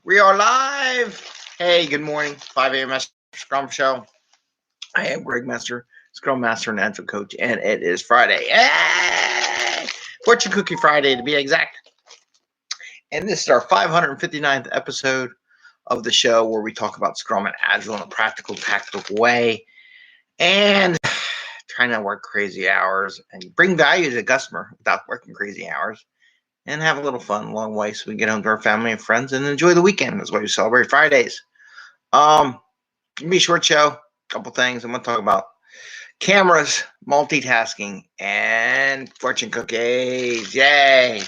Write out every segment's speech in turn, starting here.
We are live. Hey, good morning. 5 a.m. Mester Scrum Show. I am Greg Mester, Scrum Master and Agile Coach, and it is Friday. Hey! Fortune Cookie Friday to be exact. And this is our 559th episode of the show where we talk about Scrum and Agile in a practical, tactical way, and trying to work crazy hours and bring value to the customer without working crazy hours. And have a little fun along the way so we can get home to our family and friends and enjoy the weekend. That's why we celebrate Fridays. Gonna be a short show, a couple things. I'm gonna talk about cameras, multitasking, and fortune cookies. Yay!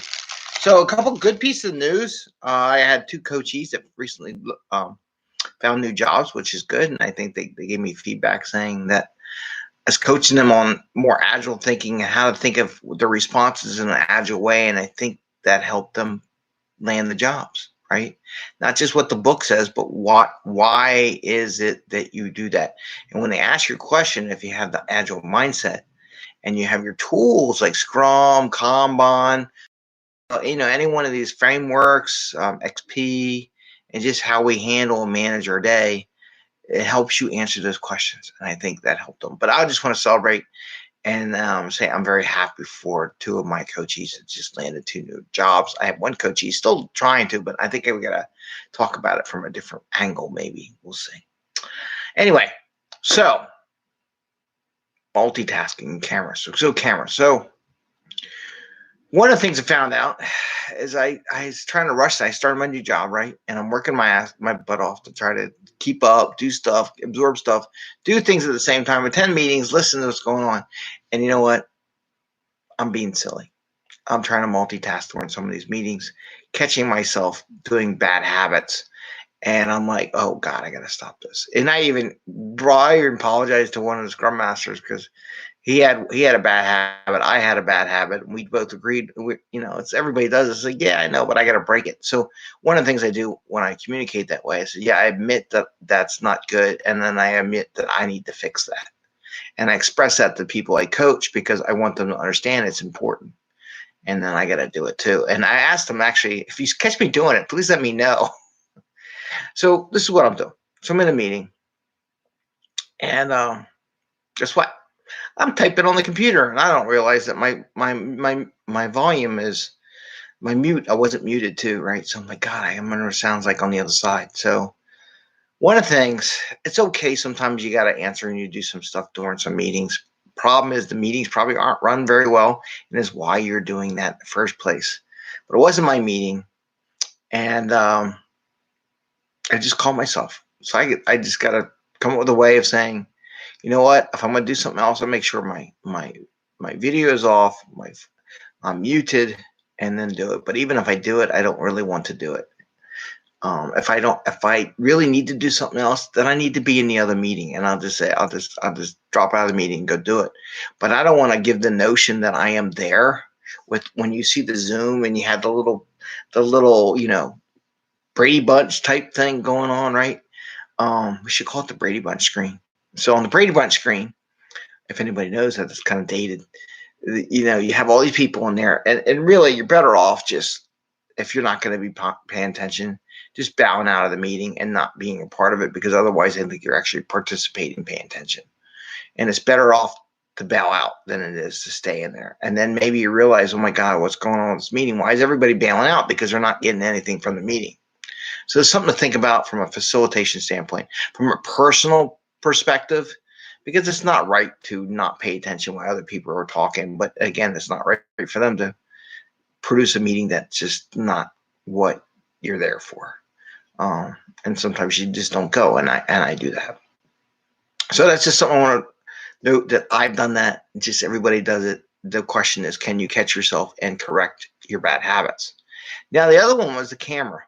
So a couple good pieces of news. I had two coachees that recently found new jobs, which is good. And I think they gave me feedback saying that I was coaching them on more agile thinking and how to think of the responses in an agile way. And I think that helped them land the jobs, right? Not just what the book says, but why is it that you do that? And when they ask your question, if you have the agile mindset and you have your tools like Scrum, Kanban, any one of these frameworks, XP, and just how we handle and manage our day, it helps you answer those questions. And I think that helped them. But I just want to celebrate and say I'm very happy for two of my coaches that just landed two new jobs. I have one coach, he's still trying to, but I think we got to talk about it from a different angle, maybe. We'll see. Anyway, so multitasking cameras. So cameras. So one of the things I found out is I was trying to rush. I started my new job, right? And I'm working my butt off to try to keep up, do stuff, absorb stuff, do things at the same time, attend meetings, listen to what's going on. And you know what? I'm being silly. I'm trying to multitask during some of these meetings, catching myself doing bad habits. And I'm like, oh God, I got to stop this. And I even apologized to one of the Scrum Masters because he had a bad habit. I had a bad habit. And we both agreed, it's everybody does it. It's like, yeah, I know, but I got to break it. So one of the things I do when I communicate that way, I say, yeah, I admit that that's not good. And then I admit that I need to fix that. And I express that to people I coach because I want them to understand it's important. And then I got to do it too. And I asked them, actually, if you catch me doing it, please let me know. So this is what I'm doing. So I'm in a meeting. And guess what? I'm typing on the computer, and I don't realize that my volume is my mute. I wasn't muted too, right? So I'm like, God, I wonder what it sounds like on the other side. So one of the things, it's okay. Sometimes you got to answer and you do some stuff during some meetings. Problem is the meetings probably aren't run very well, and is why you're doing that in the first place. But it wasn't my meeting, and I just called myself. So I just got to come up with a way of saying, you know what? If I'm going to do something else, I'll make sure my video is off, I'm muted, and then do it. But even if I do it, I don't really want to do it. If I really need to do something else, then I need to be in the other meeting, and I'll just drop out of the meeting and go do it. But I don't want to give the notion that I am there. When you see the Zoom and you have the little Brady Bunch type thing going on, right? We should call it the Brady Bunch screen. So on the Brady Bunch screen, if anybody knows that, it's kind of dated. You have all these people in there, and really you're better off just, if you're not going to be paying attention, just bowing out of the meeting and not being a part of it, because otherwise I think you're actually participating, paying attention. And it's better off to bow out than it is to stay in there. And then maybe you realize, oh my God, what's going on in this meeting? Why is everybody bailing out? Because they're not getting anything from the meeting. So there's something to think about from a facilitation standpoint, from a personal perspective, because it's not right to not pay attention while other people are talking. But again, it's not right for them to produce a meeting that's just not what you're there for. And sometimes you just don't go, and I do that. So that's just something I want to note, that I've done that. Just everybody does it. The question is, can you catch yourself and correct your bad habits? Now, the other one was the camera.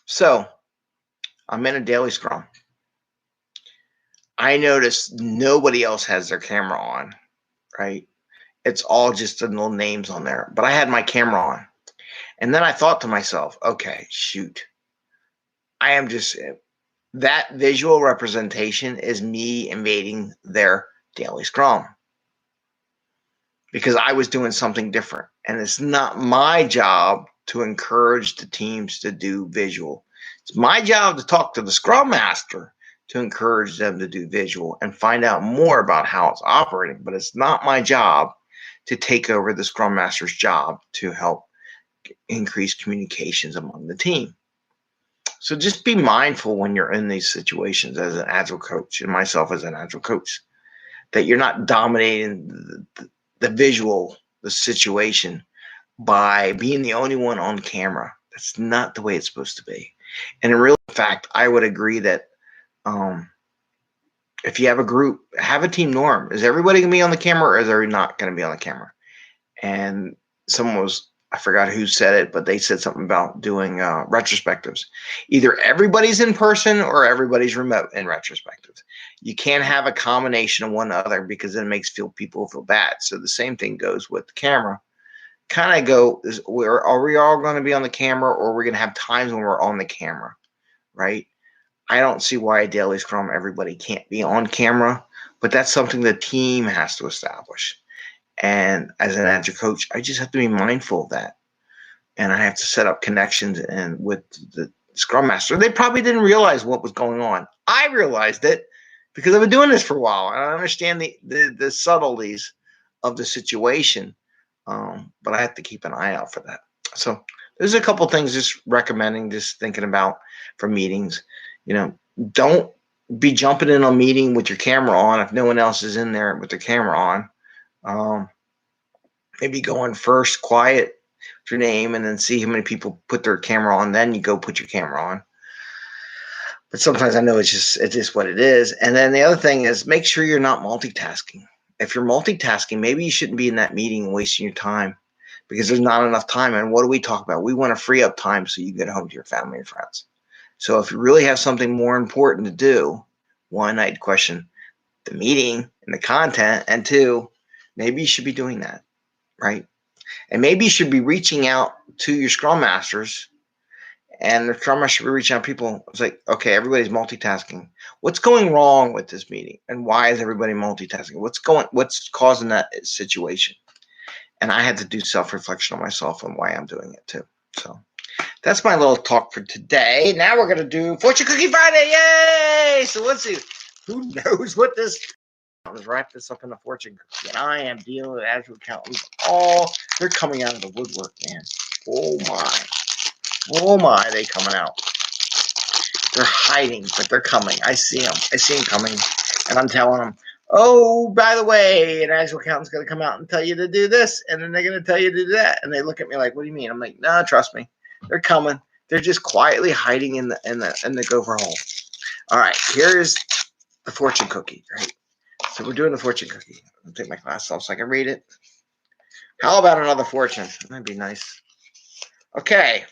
So I'm in a daily Scrum. I noticed nobody else has their camera on, right? It's all just the little names on there. But I had my camera on. And then I thought to myself, okay, shoot. That visual representation is me invading their daily Scrum. Because I was doing something different. And it's not my job to encourage the teams to do visual. It's my job to talk to the Scrum Master to encourage them to do visual and find out more about how it's operating. But it's not my job to take over the Scrum Master's job to help increase communications among the team. So just be mindful when you're in these situations as an Agile coach, and myself as an Agile coach, that you're not dominating the visual, the situation, by being the only one on camera. That's not the way it's supposed to be. And in real fact, I would agree that if you have a group, have a team norm. Is everybody going to be on the camera, or is they not going to be on the camera? And someone was, I forgot who said it, but they said something about doing retrospectives. Either everybody's in person or everybody's remote in retrospectives. You can't have a combination of one or other, because then it makes people feel bad. So the same thing goes with the camera. Kind of go, are we all going to be on the camera, or are we going to have times when we're on the camera, right? I don't see why a daily Scrum everybody can't be on camera, but that's something the team has to establish. And as an Agile coach, I just have to be mindful of that. And I have to set up connections and with the Scrum Master. They probably didn't realize what was going on. I realized it because I've been doing this for a while, and I understand the subtleties of the situation. But I have to keep an eye out for that. So there's a couple things just recommending, just thinking about for meetings. Don't be jumping in a meeting with your camera on if no one else is in there with their camera on. Maybe go in first, quiet with your name, and then see how many people put their camera on. Then you go put your camera on. But sometimes I know it's just what it is. And then the other thing is, make sure you're not multitasking. If you're multitasking, maybe you shouldn't be in that meeting wasting your time, because there's not enough time. And what do we talk about? We want to free up time so you can get home to your family and friends. So if you really have something more important to do, one, I'd question the meeting and the content. And two, maybe you should be doing that, right? And maybe you should be reaching out to your Scrum Masters, and the Scrum Master should be reaching out to people. It's like, okay, everybody's multitasking. What's going wrong with this meeting? And why is everybody multitasking? What's causing that situation? And I had to do self-reflection on myself and why I'm doing it too. So that's my little talk for today. Now we're going to do Fortune Cookie Friday. Yay! So let's see. Who knows what this... Let's wrap this up in a fortune cookie. And I am dealing with Agile accountants. They're coming out of the woodwork, man. Oh my, they coming out. They're hiding, but they're coming. I see them coming. And I'm telling them, oh, by the way, an Agile accountant's going to come out and tell you to do this, and then they're going to tell you to do that. And they look at me like, what do you mean? I'm like, no, trust me. They're coming. They're just quietly hiding in the gopher hole. All right, here's the fortune cookie, right? So we're doing the fortune cookie. I'll take my glasses off so I can read it. How about another fortune? That'd be nice. Okay.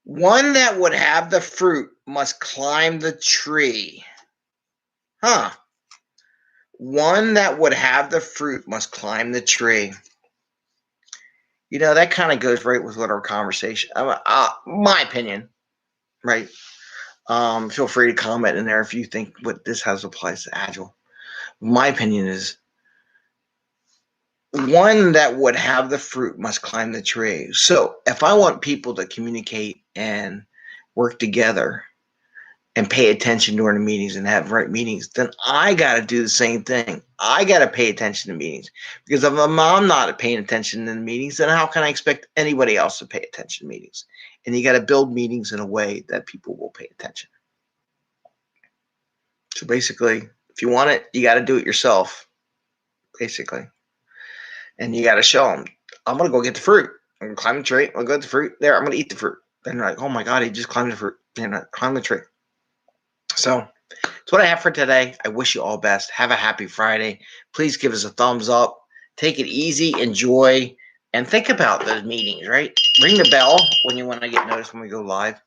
One that would have the fruit must climb the tree. One that would have the fruit must climb the tree. That kind of goes right with what our conversation, my opinion, right? Feel free to comment in there if you think what this has applies to Agile. My opinion is, one that would have the fruit must climb the tree. So if I want people to communicate and work together and pay attention during the meetings and have right meetings, then I got to do the same thing. I got to pay attention to meetings, because if I'm not paying attention in the meetings, then how can I expect anybody else to pay attention to meetings? And you got to build meetings in a way that people will pay attention. So basically, if you want it, you got to do it yourself, basically. And you got to show them, I'm going to go get the fruit. I'm going to climb the tree. I'm going to go get the fruit. There, I'm going to eat the fruit. Then they're like, oh my God, he just climbed the fruit. Climb the tree. So that's what I have for today. I wish you all best. Have a happy Friday. Please give us a thumbs up. Take it easy. Enjoy. And think about those meetings, right? Ring the bell when you want to get noticed when we go live.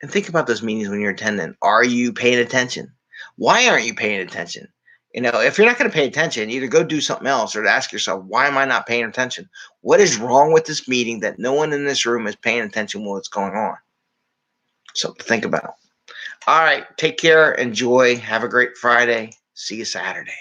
And think about those meetings when you're attending. Are you paying attention? Why aren't you paying attention? If you're not going to pay attention, either go do something else, or to ask yourself, why am I not paying attention? What is wrong with this meeting that no one in this room is paying attention to what's going on? Something to think about. All right. Take care. Enjoy. Have a great Friday. See you Saturday.